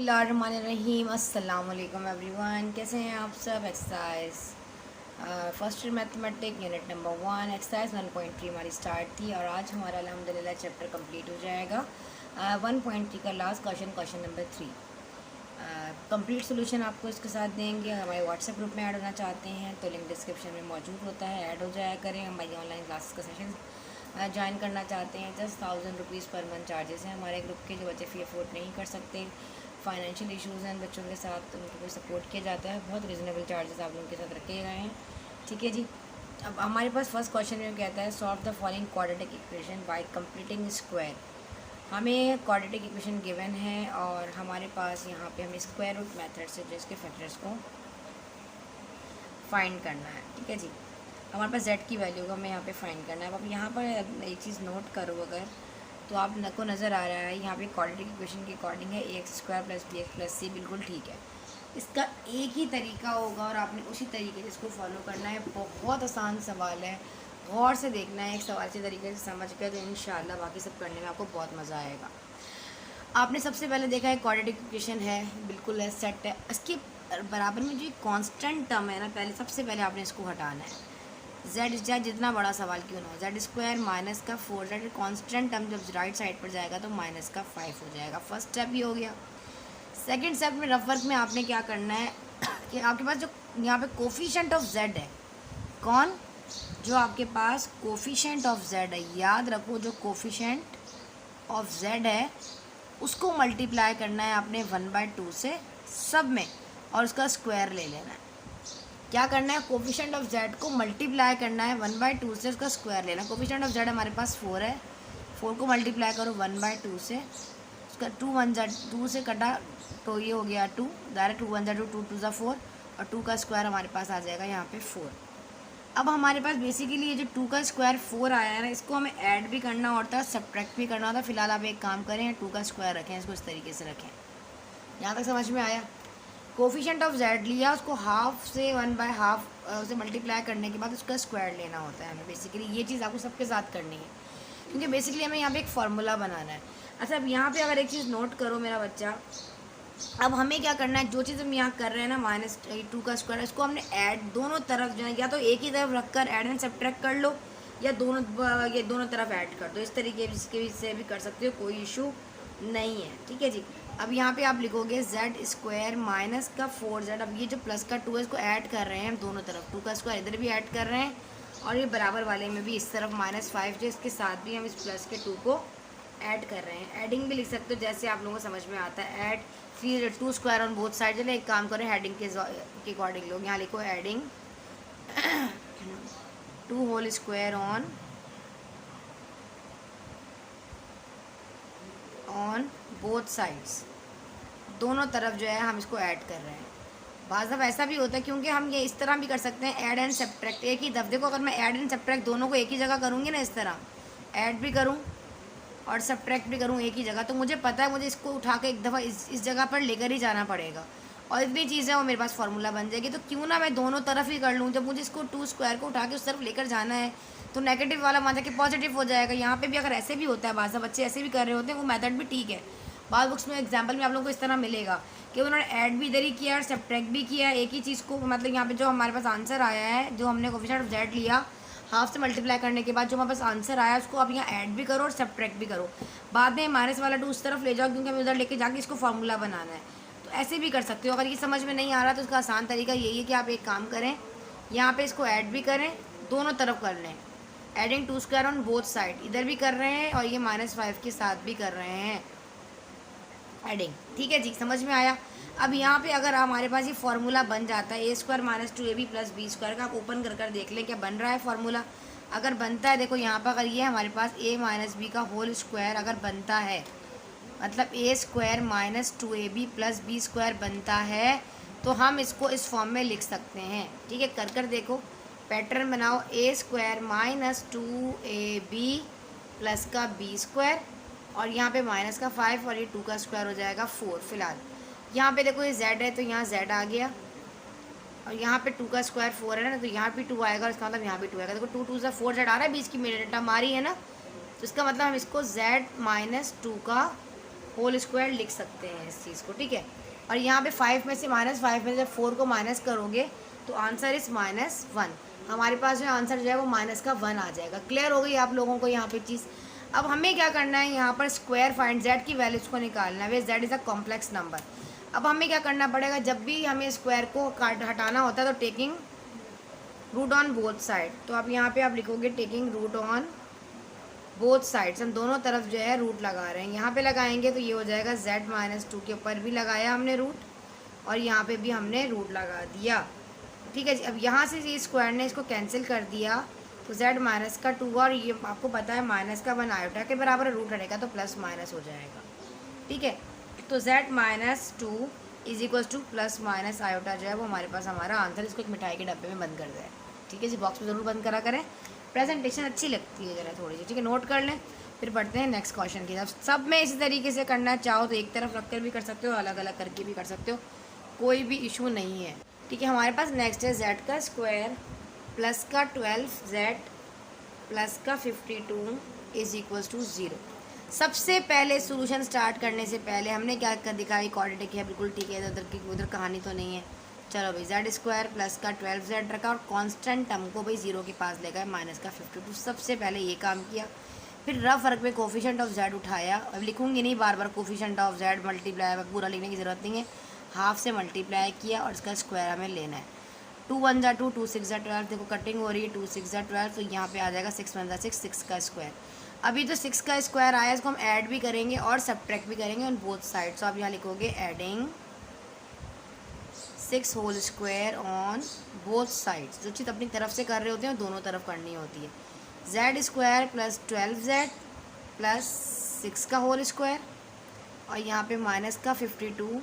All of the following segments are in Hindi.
बिस्मिल्लाहिर्रहमानिर्रहीम। अस्सलाम वालेकुम एवरीवन, कैसे हैं आप सब। Exercise first mathematic unit number 1 exercise 1.3 हमारी स्टार्ट थी और आज हमारा अल्हम्दुलिल्लाह चैप्टर कंप्लीट हो जाएगा। 1.3 का last question number 3 complete solution आपको इसके साथ देंगे। हमारे व्हाट्सएप ग्रुप में ऐड होना चाहते हैं तो लिंक डिस्क्रिप्शन में मौजूद होता है, ऐड हो जाया करें। हमारी ऑनलाइन क्लासेस का सेशन ज्वाइन करना चाहते हैं, just 1000 rupees per month charges हैं हमारे ग्रुप के। जो बच्चे फ़ी अफोर्ड नहीं कर सकते, फाइनेंशियल इश्यूज़ हैं बच्चों के साथ, तो उनको सपोर्ट किया जाता है। बहुत रिजनेबल चार्जेस आप लोगों के साथ रखे गए हैं, ठीक है जी। अब हमारे पास फर्स्ट क्वेश्चन में कहता है solve the following quadratic equation by completing square. हमें क्वाड्रेटिक इक्वेशन गिवन है और हमारे पास यहाँ पे हमें स्क्वायर रूट मेथड से जो इसके फैक्टर्स को फाइंड करना है, ठीक है जी। हमारे पास z की वैल्यू को हमें यहाँ पे फाइंड करना है। अब यहाँ पर एक चीज़ नोट करो अगर, तो आप को नज़र आ रहा है यहाँ पे क्वाड्रेटिक इक्वेशन के अकॉर्डिंग है ax² + bx + c, बिल्कुल ठीक है। इसका एक ही तरीका होगा और आपने उसी तरीके से इसको फॉलो करना है। बहुत आसान सवाल है, गौर से देखना है, एक सवाल से तरीके से समझ कर, तो इंशाल्लाह बाकी सब करने में आपको बहुत मज़ा आएगा। आपने सबसे पहले देखा है क्वाड्रेटिक इक्वेशन है, बिल्कुल है, सेट है। इसके बराबर में जो कांस्टेंट टर्म है ना, सबसे पहले आपने इसको हटाना है। z चाहे जितना बड़ा सवाल क्यों ना हो, z² - का 4z कांस्टेंट टर्म जब राइट साइड पर जाएगा तो -5 हो जाएगा। फर्स्ट स्टेप ये हो गया। सेकंड स्टेप में रफ वर्क में आपने क्या करना है कि आपके पास जो यहाँ पे कोफिशिएंट ऑफ z है, कौन, जो आपके पास कोफिशिएंट ऑफ z है, याद रखो जो कोफिशिएंट ऑफ z है उसको मल्टीप्लाई करना है आपने 1/2 से सब में और उसका स्क्वायर ले लेना है। क्या करना है, कोफिशिएंट ऑफ z को मल्टीप्लाई करना है 1/2 से, उसका स्क्वायर लेना है। कोफिशिएंट ऑफ z हमारे पास 4 है, 4 को मल्टीप्लाई करो 1/2 से, उसका 2 से कटा तो ये हो गया 2, डायरेक्ट 2 1 2 2 2 4 और 2 का स्क्वायर हमारे पास आ जाएगा यहाँ पे 4। अब हमारे पास बेसिकली ये जो 2 का स्क्वायर 4 आया है ना, इसको हमें ऐड भी करना होता है, सब्ट्रैक्ट भी करना होता है। फिलहाल आप एक काम करें, 2 का स्क्वायर रखें, इसको इस तरीके से रखें। यहाँ तक समझ में आया। कोफिशिएंट ऑफ z लिया, उसको हाफ से 1/2 उसे मल्टीप्लाई करने के बाद उसका स्क्वायर लेना होता है हमें। बेसिकली ये चीज़ आपको सबके साथ करनी है, क्योंकि बेसिकली हमें यहाँ पे एक फार्मूला बनाना है। अच्छा, अब यहाँ पे अगर एक चीज़ नोट करो मेरा बच्चा, अब हमें क्या करना है, जो चीज़ हम यहाँ कर रहे हैं ना -2 का स्क्वायर, इसको हमने ऐड दोनों तरफ जो है, या तो एक ही तरफ रख कर ऐड एंड सब्ट्रैक्ट कर लो, या दोनों तरफ ऐड कर दो। इस तरीके से भी कर सकते हो, कोई इशू नहीं है, ठीक है जी। अब यहाँ पे आप लिखोगे z² - का 4z। अब ये जो प्लस का 2 है इसको ऐड कर रहे हैं हम दोनों तरफ, 2 का स्क्वायर इधर भी ऐड कर रहे हैं और ये बराबर वाले में भी इस तरफ -5 जो इसके साथ भी हम इस प्लस के 2 को ऐड कर रहे हैं। एडिंग भी लिख सकते हो जैसे आप लोगों को समझ में आता है। ऐड फिर 2 स्क्वायर ऑन बोथ साइड। चले एक काम करें, हेडिंग के अकॉर्डिंग लोग यहाँ लिखो adding 2 whole square on both sides, दोनों तरफ जो है हम इसको ऐड कर रहे हैं। बाज़ दफ़ा ऐसा भी होता है, क्योंकि हम ये इस तरह भी कर सकते हैं, ऐड एंड सब्ट्रैक्ट एक ही दफ़। देखो अगर मैं ऐड एंड सब्ट्रैक्ट दोनों को एक ही जगह करूँगी ना, इस तरह ऐड भी करूँ और सब्ट्रैक्ट भी करूँ एक ही जगह, तो मुझे पता है मुझे इसको उठा के एक दफ़ा इस जगह पर लेकर ही जाना पड़ेगा और इतनी चीज़ें वो मेरे पास फार्मूला बन जाएगी। तो क्यों ना मैं दोनों तरफ ही कर लूँ। जब मुझे इसको 2 स्क्वायर को उठा के उस तरफ लेकर जाना है तो नेगेटिव वाला मान जाके पॉजिटिव हो जाएगा। यहाँ पे भी अगर ऐसे भी होता है, बाज़ बच्चे ऐसे भी कर रहे होते हैं, वो मेथड भी ठीक है। बाद बुक्स में एग्जाम्पल में आप लोगों को इस तरह मिलेगा कि उन्होंने ऐड भी इधर ही किया और सब्ट्रैक्ट भी किया एक ही चीज़ को। मतलब यहाँ पे जो हमारे पास आंसर आया है, जो हमने कोफिशिएंट ऑफ z लिया, हाफ से मल्टीप्लाई करने के बाद जो हमारे पास आंसर आया उसको आप यहाँ ऐड भी करो और सब्ट्रैक्ट भी करो। बाद में माइनस वाला 2 उस तरफ ले जाओ, क्योंकि हमें उधर लेके जाके इसको फार्मूला बनाना है। तो ऐसे भी कर सकते हो। अगर ये समझ में नहीं आ रहा तो उसका आसान तरीका यही है कि आप एक काम करें, यहाँ पे इसको ऐड भी करें, दोनों तरफ कर लें। Adding 2 square on both side, इधर भी कर रहे हैं और ये -5 के साथ भी कर रहे हैं एडिंग, ठीक है जी, समझ में आया। अब यहाँ पे अगर हमारे पास ये फार्मूला बन जाता है a² - 2ab + b² का, आप ओपन कर देख लें क्या बन रहा है फार्मूला। अगर बनता है, देखो यहाँ पर अगर ये हमारे पास a - b का होल स्क्वायर अगर बनता है, मतलब a² - 2ab + b² बनता है, तो हम इसको इस फॉर्म में लिख सकते हैं, ठीक है। कर देखो, पैटर्न बनाओ, a² - 2ab + का b² और यहाँ पे -5 और ये 2 का स्क्वायर हो जाएगा 4। फिलहाल यहाँ पे देखो ये z है तो यहाँ z आ गया और यहाँ पे 2 का स्क्वायर 4 है ना, तो यहाँ भी 2 आएगा, इसका मतलब यहाँ भी 2 आएगा। देखो 2 2 से 4z आ रहा है, बीच की मिनट टर्म आ रही है ना, तो इसका मतलब हम इसको z - 2 का होल स्क्वायर लिख सकते हैं इस चीज़ को, ठीक है। और यहाँ पे 5 में से -5 में से जब 4 को माइनस करोगे तो आंसर इस -1। हमारे पास जो आंसर जो है वो -1 आ जाएगा। क्लियर हो गई आप लोगों को यहाँ पे चीज़। अब हमें क्या करना है, यहाँ पर स्क्वायर फाइंड जेड की वैल्यूज़ को निकालना है। Where Z is a complex number. अब हमें क्या करना पड़ेगा, जब भी हमें स्क्वायर को हटाना होता है तो taking root on both side. तो अब यहाँ पे आप लिखोगे taking root on both sides. हम दोनों तरफ जो है रूट लगा रहे हैं। यहाँ पे लगाएंगे तो ये हो जाएगा z-2 के ऊपर भी लगाया हमने रूट, और यहाँ पे भी हमने रूट लगा दिया, ठीक है जी। अब यहाँ से ये स्क्वायर ने इसको कैंसिल कर दिया तो z-2, और ये आपको पता है -1 आयोटा के बराबर रूट हटेगा तो प्लस माइनस हो जाएगा, ठीक है। तो z-2 is equal to plus minus iota जो है वो हमारे पास हमारा आंसर। इसको एक मिठाई के डब्बे में बंद कर दें, ठीक है जी। बॉक्स में ज़रूर बंद करा करें, प्रेजेंटेशन अच्छी लगती है ज़रा थोड़ी सी, ठीक है। नोट कर लें, फिर पढ़ते हैं नेक्स्ट क्वेश्चन की तरफ। सब में इसी तरीके से करना चाहो तो एक तरफ रख कर भी कर सकते हो, अलग अलग करके भी कर सकते हो, कोई भी इशू नहीं है, ठीक है। हमारे पास नेक्स्ट है z का स्क्वायर प्लस का 12z प्लस का 52 इज इक्वल्स टू 0। सबसे पहले सोल्यूशन स्टार्ट करने से पहले हमने क्या कर दिखाई, क्वाड्रेटिक है, बिल्कुल ठीक है, उधर कहानी तो नहीं है। चलो भाई, जेड स्क्वायर प्लस का 12z रखा और कांस्टेंट टर्म को भाई 0 के पास ले गए, -52। सबसे पहले ये काम किया। फिर रफ वर्क में कोफिशिएंट ऑफ z उठाया। अब लिखूंगी नहीं बार बार कोफिशिएंट ऑफ z, मल्टीप्लाई पूरा लिखने की ज़रूरत नहीं है। हाफ से मल्टीप्लाई किया और इसका स्क्वायर हमें लेना है। 2 1 = 2, 2 6 = 12। देखो कटिंग हो रही है, 2 6 = 12, तो यहाँ पे आ जाएगा 6 1 = 6, 6 का स्क्वायर। अभी तो 6 का स्क्वायर आया, इसको हम ऐड भी करेंगे और सब्ट्रैक्ट भी करेंगे ऑन बोथ साइड। तो आप यहाँ लिखोगे adding 6 whole square on both sides. जो चीज़ अपनी तरफ से कर रहे होते हैं दोनों तरफ करनी होती है। Z square plus 12z plus 6 का होल स्क्वायर, और यहाँ पे -52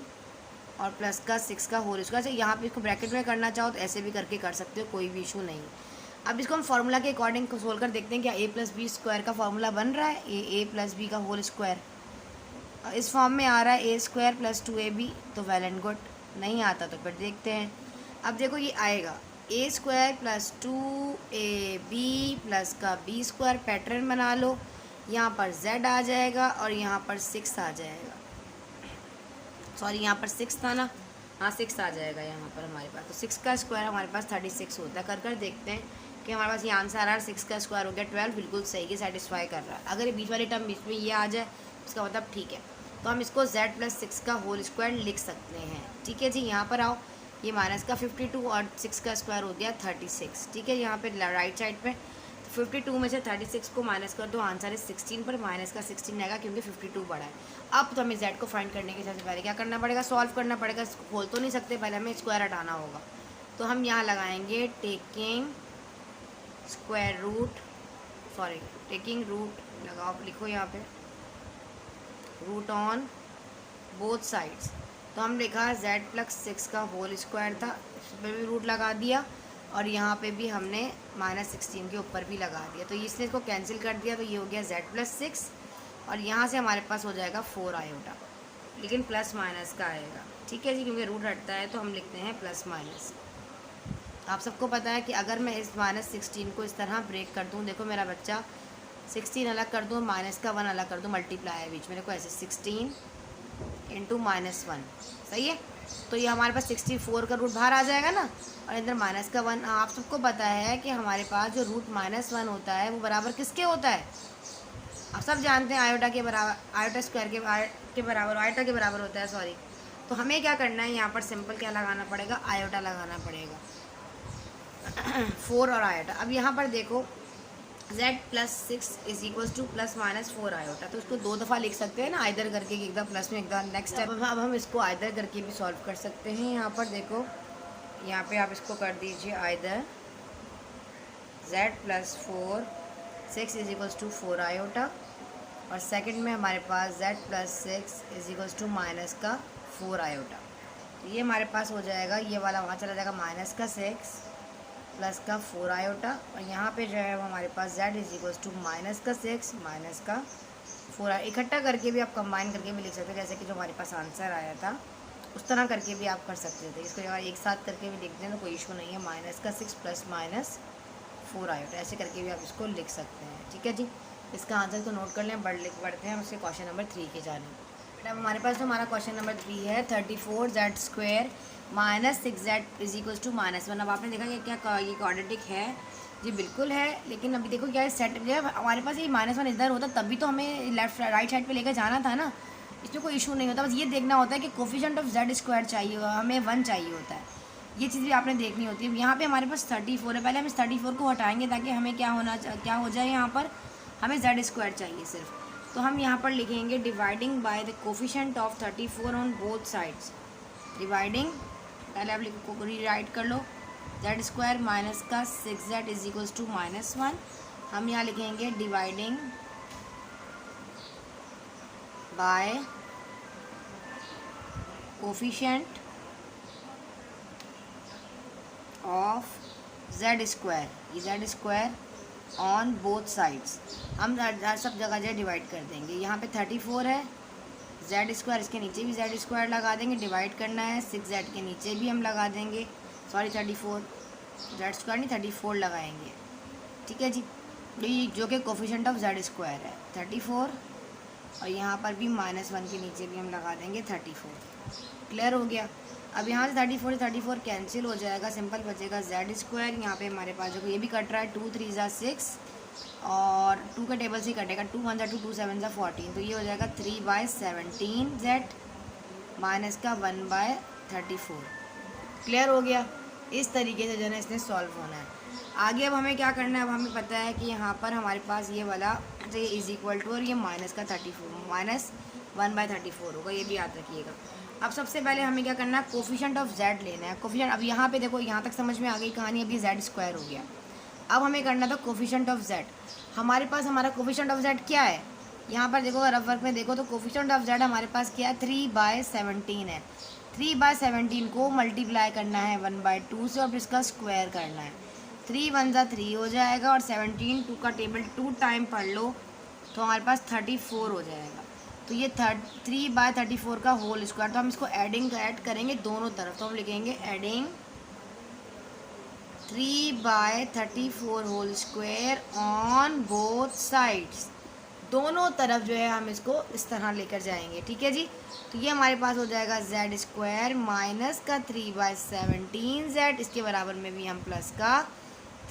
और प्लस का 6 का होल स्क्वायर। अच्छा, यहाँ पे इसको ब्रैकेट में करना चाहो तो ऐसे भी करके कर सकते हो, कोई भी इशू नहीं। अब इसको हम फार्मूला के अकॉर्डिंग सोल्व कर देखते हैं क्या a + b स्क्वायर का फार्मूला बन रहा है। a + b का होल स्क्वायर इस फॉर्म में आ रहा है, a² + 2ab, तो वेल एंड गुड। नहीं आता तो फिर देखते हैं। अब देखो ये आएगा a² + 2ab प्लस का b² पैटर्न बना लो। यहाँ पर z आ जाएगा और यहाँ पर 6 आ जाएगा। सॉरी, यहाँ पर 6 था ना, हाँ 6 आ जाएगा यहाँ पर हमारे पास। तो 6 का स्क्वायर हमारे पास 36 होता है। कर देखते हैं कि हमारे पास ये आंसर आ रहा है। 6 का स्क्वायर हो गया 12, बिल्कुल सही है, सेटिस्फाई कर रहा है। अगर ये बीच वाली टर्म बीच में ये आ जाए इसका मतलब ठीक है। तो हम इसको z + 6 का होल स्क्वायर लिख सकते हैं, ठीक है जी। यहाँ पर आओ, ये -52 और 6 का स्क्वायर हो गया 36, ठीक है। यहाँ पे राइट साइड पे 52 में से 36 को माइनस कर दो, आंसर है 16 पर -16 आएगा क्योंकि 52 बड़ा है। अब तो हमें z को फाइंड करने के सबसे पहले क्या करना पड़ेगा, सॉल्व करना पड़ेगा। इसको खोल तो नहीं सकते, पहले हमें स्क्वायर हटाना होगा। तो हम यहाँ लगाएंगे टेकिंग रूट लगाओ, लिखो यहाँ पे रूट ऑन बोथ साइड्स। तो हम लिखा z + 6 का होल स्क्वायर था, इस पर भी रूट लगा दिया और यहाँ पे भी हमने -16 के ऊपर भी लगा दिया। तो इसने इसको कैंसिल कर दिया, तो ये हो गया z + 6 और यहाँ से हमारे पास हो जाएगा 4 आयोटा, लेकिन प्लस माइनस का आएगा, ठीक है जी, क्योंकि रूट हटता है तो हम लिखते हैं प्लस माइनस। आप सबको पता है कि अगर मैं इस -16 को इस तरह ब्रेक कर दूँ, देखो मेरा बच्चा 16 अलग कर दूँ, -1 अलग कर दूँ, मल्टीप्लाई है बीच में, देखो ऐसे 16 × -1, सही है। तो ये हमारे पास 64 का रूट बाहर आ जाएगा ना, और इधर -1। आप सबको पता है कि हमारे पास जो रूट -1 होता है वो बराबर किसके होता है, आप सब जानते हैं, आयोटा के बराबर, आयोटा स्क्वायर के बराबर, आयोटा के बराबर होता है, सॉरी। तो हमें क्या करना है, यहाँ पर सिंपल क्या लगाना पड़ेगा, आयोटा लगाना पड़ेगा 4 और आयोटा। अब यहाँ पर देखो z + 6 is equals to ±4 iota, तो इसको 2 दफ़ा लिख सकते हैं ना, आइदर करके, एकदम प्लस में एकदम नेक्स्ट स्टेप। अब हम इसको आइदर करके भी सॉल्व कर सकते हैं। यहाँ पर देखो, यहाँ पे आप इसको कर दीजिए either z + 4 6 is equals to 4 iota, और सेकंड में हमारे पास z + 6 is equals to -4 iota. तो ये हमारे पास हो जाएगा, ये वाला वहाँ चला जाएगा -6 +4 आयोटा, और यहाँ पे जो है वो हमारे पास z इज इक्वल्स टू -6 -4। इकट्ठा करके भी आप कंबाइन करके भी लिख सकते हैं, जैसे कि जो हमारे पास आंसर आया था उस तरह करके भी आप कर सकते थे। इसको अगर एक साथ करके भी लिखते हैं तो कोई इशू नहीं है, -6 + -4 आयोटा, ऐसे करके भी आप इसको लिख सकते हैं, ठीक है जी। इसका आंसर तो नोट कर लें, बढ़ते हैं हम उसके क्वेश्चन नंबर 3 के जाने। अब हमारे पास तो हमारा क्वेश्चन नंबर 3 है 34z² minus 6z is equals to -1। अब आपने देखा कि क्या ये क्वाड्रेटिक है? जी बिल्कुल है, लेकिन अभी देखो क्या है सेट जब हमारे पास ये -1 इधर होता तभी तो हमें लेफ्ट राइट साइड पे लेकर जाना था ना, इसमें कोई इशू नहीं होता। बस ये देखना होता है कि कोफिशिएंट ऑफ z² चाहिए, हमें 1 चाहिए होता है। ये चीज़ भी आपने देखनी होती है। यहाँ पे हमारे पास 34 है, पहले हम इस 34 को हटाएंगे ताकि हमें क्या हो जाए, यहाँ पर हमें z² चाहिए सिर्फ। तो हम यहाँ पर लिखेंगे dividing by the coefficient of 34 on both sides. Dividing पहले आप लिखो, रीराइट कर लो, z² माइनस का 6z इज इक्वल्स टू -1। हम यहाँ लिखेंगे dividing by coefficient of z², ये z² ऑन बोथ साइड्स। हम सब जगह जो डिवाइड कर देंगे। यहाँ पे 34 है, z², इसके नीचे भी z² लगा देंगे, डिवाइड करना है। 6z के नीचे भी हम लगा देंगे, सॉरी 34, z² नहीं 34 लगाएंगे, ठीक है जी। जो कि कोफिशिएंट ऑफ z² है 34, और यहाँ पर भी -1 के नीचे भी हम लगा देंगे 34। क्लियर हो गया? अब यहाँ से 34 कैंसिल हो जाएगा, सिंपल बचेगा z²। यहाँ पे हमारे पास जो ये भी कट रहा है, 2 3 ज़ा 6 और 2 का टेबल से कटेगा, 2 1 ज़ा 2 2 7 ज़ा 14, तो ये हो जाएगा 3/17z माइनस का 1/34। क्लियर हो गया? इस तरीके से जो है इसने सॉल्व होना है। आगे अब हमें क्या करना है, अब हमें पता है कि यहाँ पर हमारे पास ये वाला तो ये इज इक्वल टू और ये माइनस का 34 -1/34 होगा, ये भी याद रखिएगा। अब सबसे पहले हमें क्या करना है, कोफिशिएंट ऑफ z लेना है। कोफिशिएंट अब यहाँ पे देखो, यहाँ तक समझ में आ गई कहानी, अभी z² हो गया। अब हमें करना था कोफिशिएंट ऑफ z। हमारे पास हमारा कोफिशिएंट ऑफ z क्या है, यहाँ पर देखो, रफ वर्क में देखो तो कोफिशिएंट ऑफ z हमारे पास क्या है, 3/17 है। 3/17 को मल्टीप्लाई करना है 1/2 से और फिर इसका स्क्वायर करना है। 3 1 ज़ा 3 हो जाएगा और 17 2 का टेबल 2 टाइम पढ़ लो तो हमारे पास 34 हो जाएगा। तो ये 3/34 का होल स्क्वायर, तो हम इसको ऐड करेंगे दोनों तरफ, तो हम लिखेंगे adding 3/34 whole square on both sides. दोनों तरफ जो है हम इसको इस तरह लेकर जाएंगे, ठीक है जी। तो ये हमारे पास हो जाएगा z² माइनस का 3/17z, इसके बराबर में भी हम प्लस का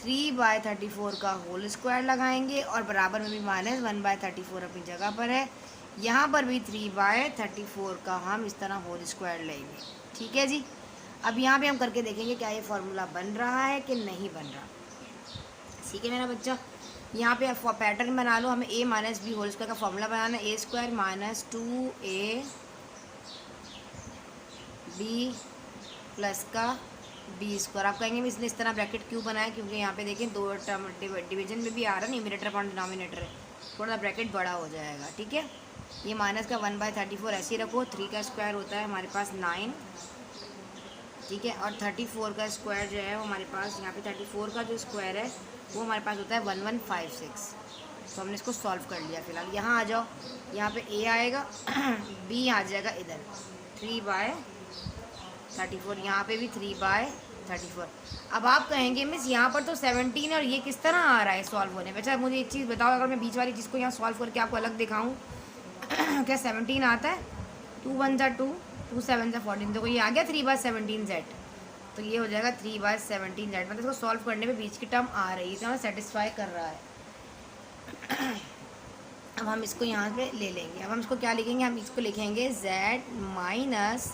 3/34 का होल स्क्वायर लगाएंगे और बराबर में भी -1/34 अपनी जगह पर है। यहाँ पर भी 3/34 का हम इस तरह होल स्क्वायर लेंगे, ठीक है जी। अब यहाँ पे हम करके देखेंगे क्या ये फॉर्मूला बन रहा है कि नहीं बन रहा। ठीक है मेरा बच्चा, यहाँ पे पैटर्न बना लो, हमें a minus B whole square का फॉर्मूला बनाना है। a² माइनस 2ab प्लस का b²। आप कहेंगे मैं इसने इस तरह ब्रैकेट क्यों बनाया, क्योंकि यहाँ पे देखें दो टर्म डिवीजन में भी आ रहा है, न्यूमरेटर अपॉन डिनोमिनेटर है, थोड़ा सा ब्रैकेट बड़ा हो जाएगा, ठीक है। ये माइनस का 1/34 ऐसे ही रखो। 3 का स्क्वायर होता है हमारे पास 9, ठीक है, और 34 का स्क्वायर जो है वो हमारे पास यहाँ पे 34 का जो स्क्वायर है वो हमारे पास होता है 1156। तो हमने इसको सॉल्व कर लिया। फिलहाल यहाँ आ जाओ, यहाँ पे a आएगा b आ जाएगा इधर 3/34, यहाँ पे भी 3/34। अब आप कहेंगे मिस यहाँ पर तो 17 और ये किस तरह आ रहा है सॉल्व होने पे। अच्छा मुझे एक चीज़ बताओ, अगर मैं बीच वाली चीज़ को यहाँ सॉल्व करके आपको अलग दिखाऊँ क्या 17 आता है, 2 1 ज़ा 2 2 7 ज़ा 14, तो ये आ गया 3/17z, तो ये हो जाएगा 3/17z। मतलब इसको सॉल्व करने पे बीच की टर्म आ रही है, तो हमें सेटिस्फाई कर रहा है। अब हम इसको यहाँ पे ले लेंगे। अब हम इसको क्या लिखेंगे, हम इसको लिखेंगे z माइनस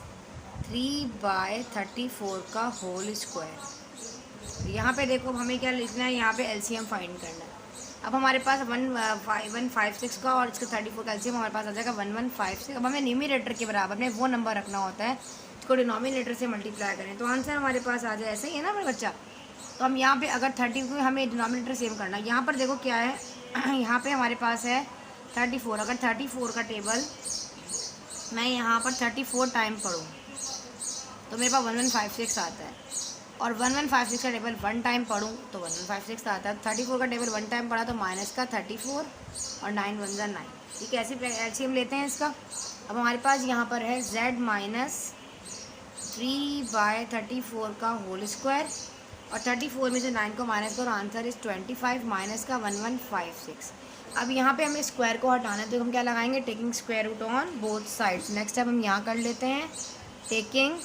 3/34 का होल स्क्वायर। यहाँ पे देखो हमें क्या लिखना है, यहाँ पे एलसीएम फाइंड करना है। अब हमारे पास 156 का और इसका 34 का एलसीएम हमारे पास आ जाएगा 1156। अब हमें न्यूमरेटर के बराबर में वो नंबर रखना होता है इसको डिनोमिनेटर से मल्टीप्लाई करें, तो आंसर हमारे पास आ जाए। ऐसे ही है ना मेरा बच्चा। तो हम यहाँ पे अगर 30 को हमें डिनोमिनेटर सेम करना है, यहाँ पर देखो क्या है यहाँ पे हमारे पास है 34। अगर 34 का टेबल मैं यहाँ पर 34 टाइम पढ़ूँ तो मेरे पास 1156 आता है, और 1156 का टेबल 1 टाइम पढ़ूँ तो 1156 आता है। 34 का टेबल 1 टाइम पढ़ा तो माइनस का 34 और 9 1 ज़ा 9, ठीक है। ऐसे एलसीएम लेते हैं इसका। अब हमारे पास यहाँ पर है z माइनस 3/34 का होल स्क्वायर, और 34 में से 9 को माइनस करो, आंसर इज 25 माइनस का 1156। अब यहाँ पे हमें स्क्वायर को हटाना है, तो हम क्या लगाएंगे, taking square root on both sides. Next step हम यहाँ कर लेते हैं, taking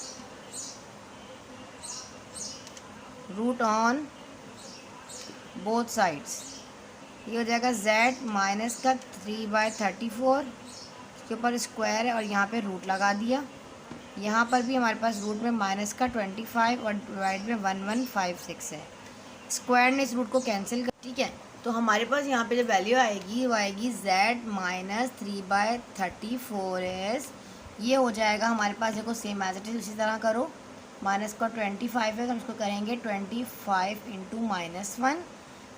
root on both sides. ये हो जाएगा z माइनस का 3/34 के ऊपर स्क्वायर है और यहाँ पे रूट लगा दिया। यहाँ पर भी हमारे पास रूट में माइनस का 25 और डिवाइड में 1156 है। स्क्वायर ने इस रूट को कैंसिल कर, ठीक है। तो हमारे पास यहाँ पे जो वैल्यू आएगी वो आएगी z माइनस 3/34 एस। ये हो जाएगा हमारे पास, देखो सेम एज इट इज उसी तरह करो। माइनस का 25 है तो हम इसको करेंगे 25 इंटू -1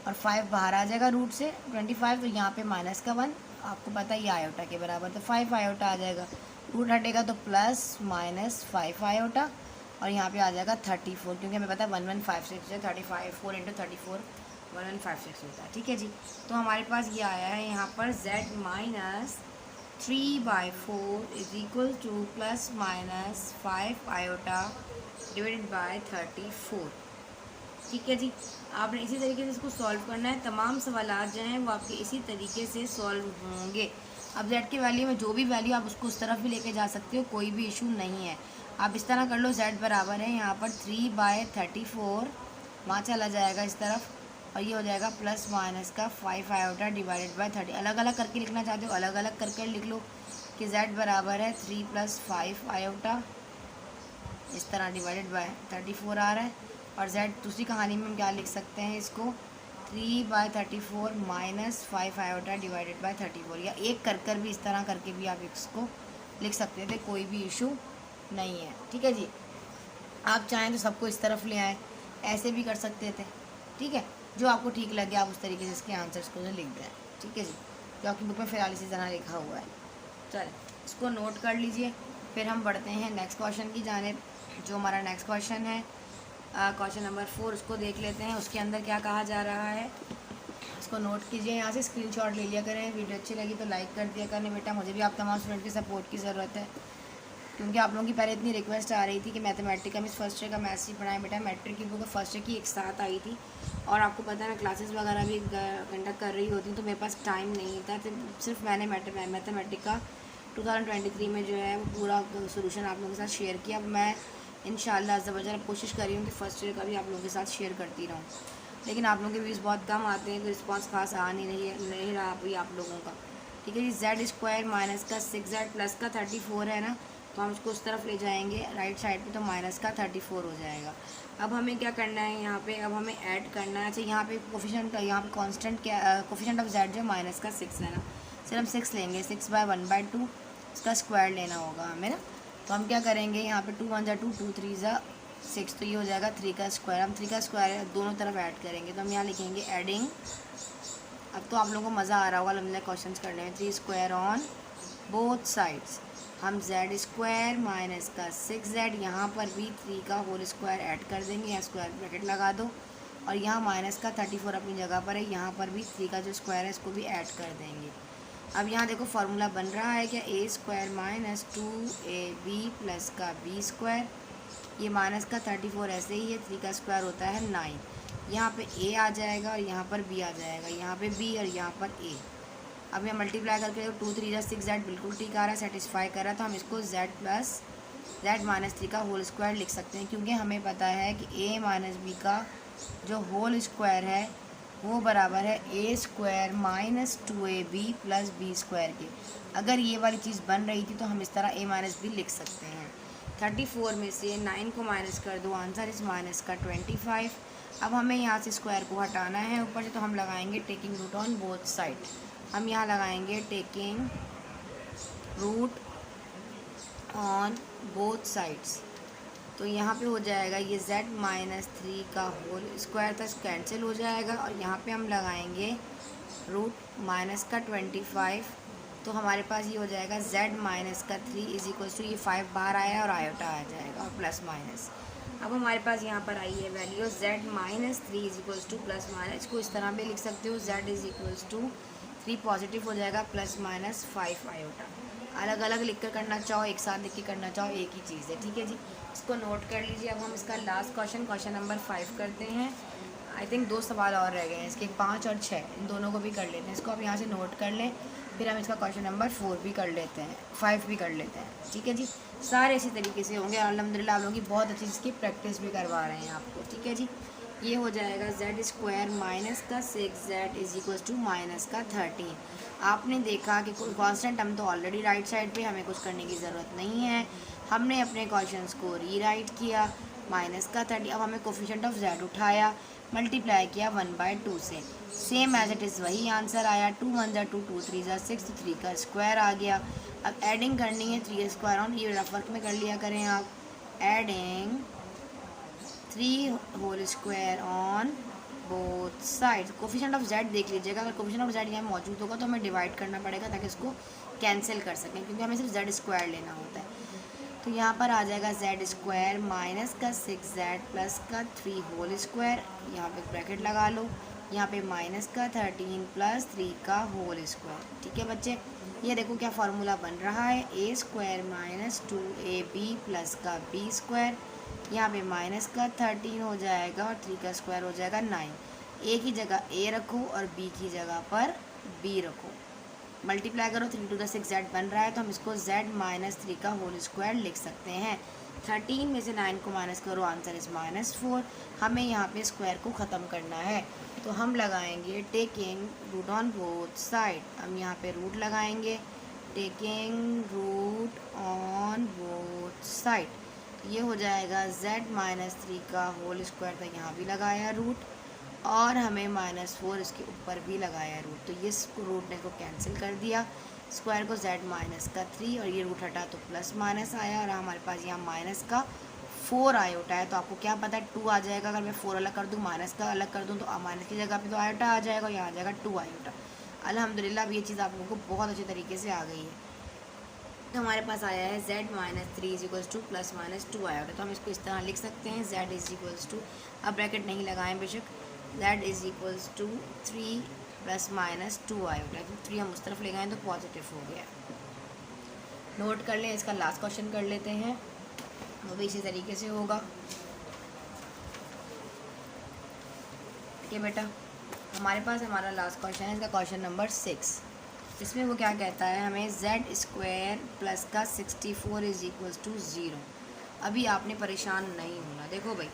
और 5 बाहर आ जाएगा रूट से 25, तो यहाँ पे माइनस का 1 आपको पता है ये आयोटा के बराबर, तो 5 आयोटा आ जाएगा। रूट हटेगा तो प्लस माइनस 5 आयोटा और यहाँ पे आ जाएगा 34, क्योंकि हमें पता है 1156 है, 35 4 इंटू 34 1156 होता है, ठीक है जी। तो हमारे पास ये आया है यहाँ पर z minus 3/4 is equal to plus minus 5 iota divided by 34, ठीक है जी। आपने इसी तरीके से इसको सॉल्व करना है। तमाम सवालात जो हैं वो आपके इसी तरीके से सॉल्व होंगे। अब z की वैल्यू में जो भी वैल्यू आप उसको उस तरफ भी लेके जा सकते हो, कोई भी इशू नहीं है। आप इस तरह कर लो, z बराबर है यहाँ पर 3/34, वहाँ चला जाएगा इस तरफ और ये हो जाएगा प्लस माइनस का 5 आयोटा डिवाइडेड बाय 30। अलग अलग करके लिखना चाहते हो अलग अलग करके लिख लो कि z बराबर है 3 + 5 आयोटा, इस तरह डिवाइडेड बाय 34 आ रहा है। और z दूसरी कहानी में हम क्या लिख सकते हैं, इसको 3/34 माइनस 5 आयोटा डिवाइडेड बाय 34, या एक कर भी इस तरह करके भी आप इसको लिख सकते थे, कोई भी इशू नहीं है, ठीक है जी। आप चाहें तो सबको इस तरफ ले आएँ, ऐसे भी कर सकते थे, ठीक है। जो आपको ठीक लगे आप उस तरीके से इसके आंसर्स को लिख दें, ठीक है जी। जो आपकी बुक में फिलहाल इसी तरह लिखा हुआ है, चलें इसको नोट कर लीजिए। फिर हम बढ़ते हैं नेक्स्ट क्वेश्चन की जानिब। जो हमारा नेक्स्ट क्वेश्चन है क्वेश्चन नंबर 4, उसको देख लेते हैं। उसके अंदर क्या कहा जा रहा है, इसको नोट कीजिए, यहाँ से स्क्रीनशॉट ले लिया करें। वीडियो अच्छी लगी तो लाइक कर दिया करें बेटा, मुझे भी आप तमाम स्टूडेंट की सपोर्ट की ज़रूरत है, क्योंकि आप लोगों की पहले इतनी रिक्वेस्ट आ रही थी कि मैथमेटिक्स का मिस फर्स्ट ईयर का मैथ्स ही पढ़ाएं बेटा। मैट्रिक की बुक फर्स्ट ईयर की एक साथ आई थी और आपको पता है मैं क्लासेस वगैरह भी कंडक्ट कर रही होती, तो मेरे पास टाइम नहीं था। तो सिर्फ मैंने मैथमेटिक्स का 2023 में जो है वो पूरा सोल्यूशन आप लोगों के साथ शेयर किया। अब मैं इंशाअल्लाह ज़बरदस्त कोशिश कर रही हूँ कि फ़र्स्ट ईयर का भी आप लोगों के साथ शेयर करती रहूँ, लेकिन आप लोगों के व्यूज़ बहुत कम आते हैं तो रिस्पांस खास आ नहीं रहा अभी आप लोगों का, ठीक है जी। z² माइनस का 6z प्लस का 34 है ना, तो हम इसको उस तरफ ले जाएंगे राइट साइड पे, तो माइनस का 34 हो जाएगा। अब हमें क्या करना है यहाँ पे, अब हमें ऐड करना है। अच्छा यहाँ पे कोफिशिएंट, यहाँ पे कांस्टेंट क्या, कोफिशिएंट ऑफ z जो माइनस का 6 है ना, फिर हम 6 लेंगे, 6/1/2 इसका स्क्वायर लेना होगा हमें ना। तो हम क्या करेंगे, यहाँ पे 2 × 1 = 2, 2 × 3 = 6, तो ये हो जाएगा 3 का स्क्वायर। हम 3 का स्क्वायर दोनों तरफ ऐड करेंगे, तो हम यहाँ लिखेंगे एडिंग। अब तो आप लोगों को मज़ा आ रहा होगा अलहम्दुलिल्लाह क्वेश्चंस करने में। 3 स्क्वायर ऑन बोथ साइड्स, हम z² माइनस का 6z, यहाँ पर भी 3 का होल स्क्वायर ऐड कर देंगे, यहाँ स्क्वायर ब्रैकेट लगा दो और यहाँ माइनस का 34 अपनी जगह पर है, यहाँ पर भी 3 का जो स्क्वायर है इसको भी ऐड कर देंगे। अब यहाँ देखो फार्मूला बन रहा है क्या, a² माइनस 2ab प्लस का b², ये माइनस का 34 ऐसे ही है, 3 का स्क्वायर होता है 9, यहाँ पे a आ जाएगा और यहाँ पर b आ जाएगा, यहाँ पे b और यहाँ पर a। अब यहाँ मल्टीप्लाई करके 2 × 3 = 6z बिल्कुल ठीक आ रहा है, सेटिस्फाई कर रहा है, तो हम इसको z प्लस z माइनस 3 का होल स्क्वायर लिख सकते हैं, क्योंकि हमें पता है कि a माइनस b का जो होल स्क्वायर है वो बराबर है a² minus 2ab plus b² के। अगर ये वाली चीज़ बन रही थी तो हम इस तरह a माइनस b लिख सकते हैं। 34 में से 9 को माइनस कर दो, आंसर इस माइनस का 25। अब हमें यहाँ से स्क्वायर को हटाना है ऊपर से, तो हम लगाएंगे taking root on both side. हम यहाँ लगाएंगे taking root on both sides, तो यहाँ पे हो जाएगा ये z माइनस 3 का होल स्क्वायर था, कैंसिल हो जाएगा और यहाँ पे हम लगाएंगे रूट माइनस का 25, तो हमारे पास ये हो जाएगा z माइनस का 3 इज इक्वल्स टू, ये 5 बाहर आया और आयोटा आ जाएगा और प्लस माइनस। अब हमारे पास यहाँ पर आई है value z minus 3 is equals to plus minus, को इस तरह भी लिख सकते हो, z is equals to 3 positive हो जाएगा प्लस माइनस 5 आयोटा। अलग अलग लिख कर करना चाहो, एक साथ लिख के करना चाहो, एक ही चीज़ है, ठीक है जी। इसको नोट कर लीजिए। अब हम इसका लास्ट क्वेश्चन नंबर 5 करते हैं। आई थिंक 2 सवाल और रह गए हैं इसके, 5 और 6, इन दोनों को भी कर लेते हैं। इसको आप यहाँ से नोट कर लें, फिर हम इसका क्वेश्चन नंबर 4 भी कर लेते हैं, 5 भी कर लेते हैं। ठीक है जी, सारे इसी तरीके से होंगे। अल्हम्दुलिल्लाह आप लोगों की बहुत अच्छी इसकी प्रैक्टिस भी करवा रहे हैं आपको। ठीक है जी, ये हो जाएगा जेड स्क्वायर माइनस का 6z is equals to minus का 13। आपने देखा कि कोई कॉन्स्टेंट हम तो ऑलरेडी राइट साइड पे, हमें कुछ करने की ज़रूरत नहीं है। हमने अपने क्वेश्चंस को रीराइट किया, माइनस का 30। अब हमें कोफिशिएंट ऑफ z उठाया, मल्टीप्लाई किया 1/2 से, सेम एज इट इज़ वही आंसर आया। 2 1 ज़ा 2, 2 3 ज़ा 6, तो 3 का स्क्वायर आ गया। अब एडिंग करनी है 3 स्क्वायर ऑन, ये रफ वर्क में कर लिया करें आप। Adding 3 whole square on both side. Coefficient of z देख लीजिएगा, अगर कोफिशिएंट ऑफ z यहाँ मौजूद होगा तो हमें डिवाइड करना पड़ेगा ताकि इसको कैंसिल कर सकें, क्योंकि हमें सिर्फ z स्क्वायर लेना होता है। तो यहाँ पर आ जाएगा z स्क्वायर माइनस का 6z प्लस का 3 होल स्क्वायर, यहाँ पे ब्रैकेट लगा लो, यहाँ पे माइनस का 13 प्लस 3 का होल स्क्वायर। ठीक है बच्चे, ये देखो क्या फार्मूला बन रहा है, a square minus 2ab plus का b स्क्वायर, यहाँ पे माइनस का 13 हो जाएगा और 3 का स्क्वायर हो जाएगा 9। a की जगह a रखो और b की जगह पर b रखो, मल्टीप्लाई करो, 3 to the 6 z बन रहा है, तो हम इसको z माइनस 3 का होल स्क्वायर लिख सकते हैं। 13 में से 9 को माइनस करो, आंसर इज -4। हमें यहाँ पे स्क्वायर को ख़त्म करना है, तो हम लगाएंगे taking root on both side. हम यहाँ पे रूट लगाएंगे, taking root on both side, तो ये हो जाएगा z माइनस 3 का होल स्क्वायर, तो यहाँ भी लगाया रूट, और हमें -4 इसके ऊपर भी लगाया रूट, तो ये रूट ने को कैंसिल कर दिया। स्क्वायर को z माइनस का 3 और ये रूट हटा तो प्लस माइनस आया, और हमारे पास यहाँ माइनस का 4 आयोटा है। तो आपको क्या पता है 2 आ जाएगा, अगर मैं 4 अलग कर दूँ, माइनस का अलग कर दूँ, तो माइनस की जगह पे तो आयोटा आ जाएगा, यहाँ आ जाएगा 2 आयोटा। अल्हम्दुलिल्लाह अब ये चीज़ आप लोगों को बहुत अच्छे तरीके से आ गई है। तो हमारे पास आया है z minus 3 is equals to plus minus 2 iota, तो हम इसको इस तरह लिख सकते हैं, z इज इक्वल्स टू, अब ब्रैकेट नहीं लगाएं बेशक, z is equals to 3 plus minus 2 iota, तो 3 हम उस तरफ ले गए तो पॉजिटिव हो गया। नोट कर लें, इसका लास्ट क्वेश्चन कर लेते हैं, वो भी इसी तरीके से होगा। ठीक है बेटा, हमारे पास हमारा लास्ट क्वेश्चन है, इसका क्वेश्चन नंबर 6। इसमें वो क्या कहता है, हमें z स्क्वायर प्लस का 64 इज इक्वल्स टू 0। अभी आपने परेशान नहीं होना। देखो भाई,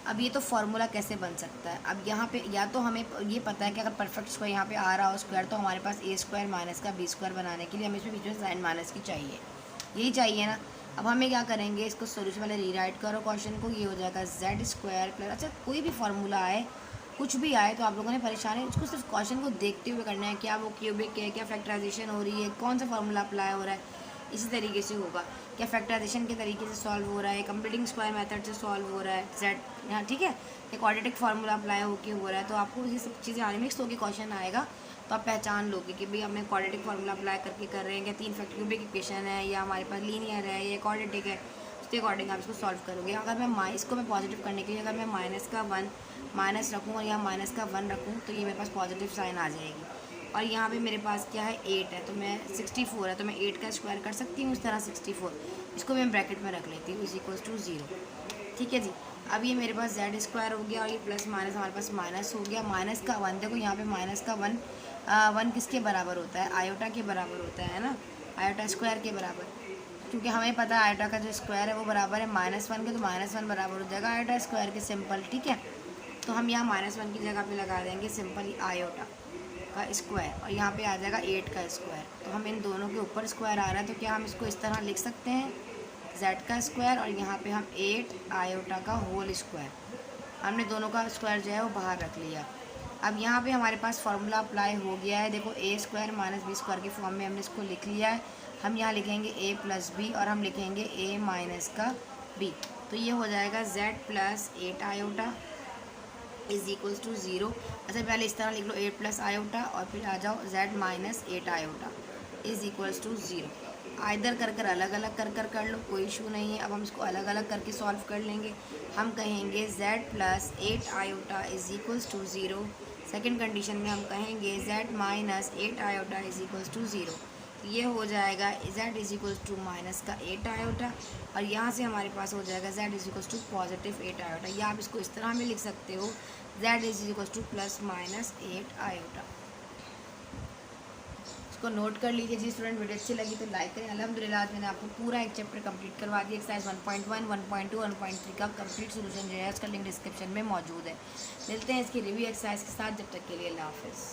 अब ये तो फार्मूला कैसे बन सकता है, अब यहाँ पे या तो हमें ये पता है कि अगर परफेक्ट स्क्वायर यहाँ पे आ रहा हो स्क्वायर, तो हमारे पास a स्क्वायर माइनस का b स्क्वायर बनाने के लिए हमें इसमें बीच में साइन माइनस की चाहिए, यही चाहिए ना। अब हमें क्या करेंगे, इसको सोल्यूशन वाले रीराइट करो क्वेश्चन को, ये हो जाएगा z स्क्वायर प्लस, अच्छा कोई भी फार्मूला आए, कुछ भी आए, तो आप लोगों ने परेशानी उसको सिर्फ क्वेश्चन को देखते हुए करना है, क्या वो क्यूबिक है, क्या फैक्टराइजेशन हो रही है, कौन सा फार्मूला अप्लाई हो रहा है, इसी तरीके से होगा। क्या फैक्टराइजेशन के तरीके से सॉल्व हो रहा है, कंप्लीटिंग स्क्वायर मेथड से सॉल्व हो रहा है z यहाँ, ठीक है, या क्वाड्रेटिक फार्मूला अप्लाई होके हो रहा है, तो आपको ये सब चीज़ें आने मिक्स होकर क्वेश्चन आएगा, तो आप पहचान लोगे कि भाई हमने क्वाड्रेटिक फार्मूला अप्लाई करके कर रहे हैं, क्या 3 फैक्टर क्यूबिक इक्वेशन है, या हमारे पास लीनियर है, या क्वाड्रेटिक है, उसके अकॉर्डिंग आप इसको सॉल्व करोगे। अगर मैं इसको मैं पॉजिटिव करने के लिए अगर मैं माइनस का 1 माइनस रखूँ और यहाँ माइनस का 1 रखूँ, तो ये मेरे पास पॉजिटिव साइन आ जाएगी। और यहाँ पे मेरे पास क्या है 8 है, तो मैं 64 है, तो मैं 8 का स्क्वायर कर सकती हूँ इस तरह 64, इसको मैं ब्रैकेट में रख लेती हूँ, इज इक्वल्स टू 0। ठीक है जी, अब ये मेरे पास z स्क्वायर हो गया और ये प्लस माइनस हमारे पास माइनस हो गया। माइनस का 1, देखो यहाँ पे माइनस का 1 किसके बराबर होता है, आयोटा के बराबर होता है ना, आयोटा स्क्वायर के बराबर, क्योंकि हमें पता है आयोटा का जो स्क्वायर है वो बराबर है -1 के, तो -1 बराबर हो जाएगा आयोटा स्क्वायर के, सिंपल। ठीक है, तो हम यहाँ -1 की जगह पे लगा देंगे सिंपल आयोटा का स्क्वायर, और यहाँ पे आ जाएगा 8 का स्क्वायर। तो हम इन दोनों के ऊपर स्क्वायर आ रहा है, तो क्या हम इसको इस तरह लिख सकते हैं, z का स्क्वायर, और यहाँ पे हम 8 आयोटा का होल स्क्वायर, हमने दोनों का स्क्वायर जो है वो बाहर रख लिया। अब यहाँ पे हमारे पास फार्मूला अप्लाई हो गया है, देखो a square minus b square के फॉर्म में हमने इसको लिख लिया है। हम यहाँ लिखेंगे a प्लस b और हम लिखेंगे a माइनस का b, तो ये हो जाएगा z plus 8 iota is equals to 0। अच्छा पहले इस तरह लिख लो 8 प्लस आयोटा, और फिर आ जाओ z minus 8 iota is equals to 0। Either कर अलग अलग कर लो, कोई इशू नहीं है। अब हम इसको अलग अलग करके सॉल्व कर लेंगे। हम कहेंगे z plus 8 iota is equals to 0। Second condition में हम कहेंगे z minus 8 iota is equals to 0। तो ये हो जाएगा z is equals to minus का 8 आयोटा, और यहाँ से हमारे पास हो जाएगा z is equals to positive 8 iota, या आप इसको इस तरह में लिख सकते हो z is equals to plus minus 8 iota. इसको नोट कर लीजिए। जी स्टूडेंट वीडियो अच्छी लगी तो लाइक करें। अल्हम्दुलिल्लाह आज मैंने आपको पूरा एक चैप्टर कंप्लीट करवा दिया। एक्सरसाइज 1.1, 1.2, 1.3 का कंप्लीट सोल्यूशन जो है उसका लिंक डिस्क्रिप्शन में मौजूद है। मिलते हैं इसकी रिव्यू एक्सरसाइज के साथ, जब तक के लिए अल्लाह हाफिज़।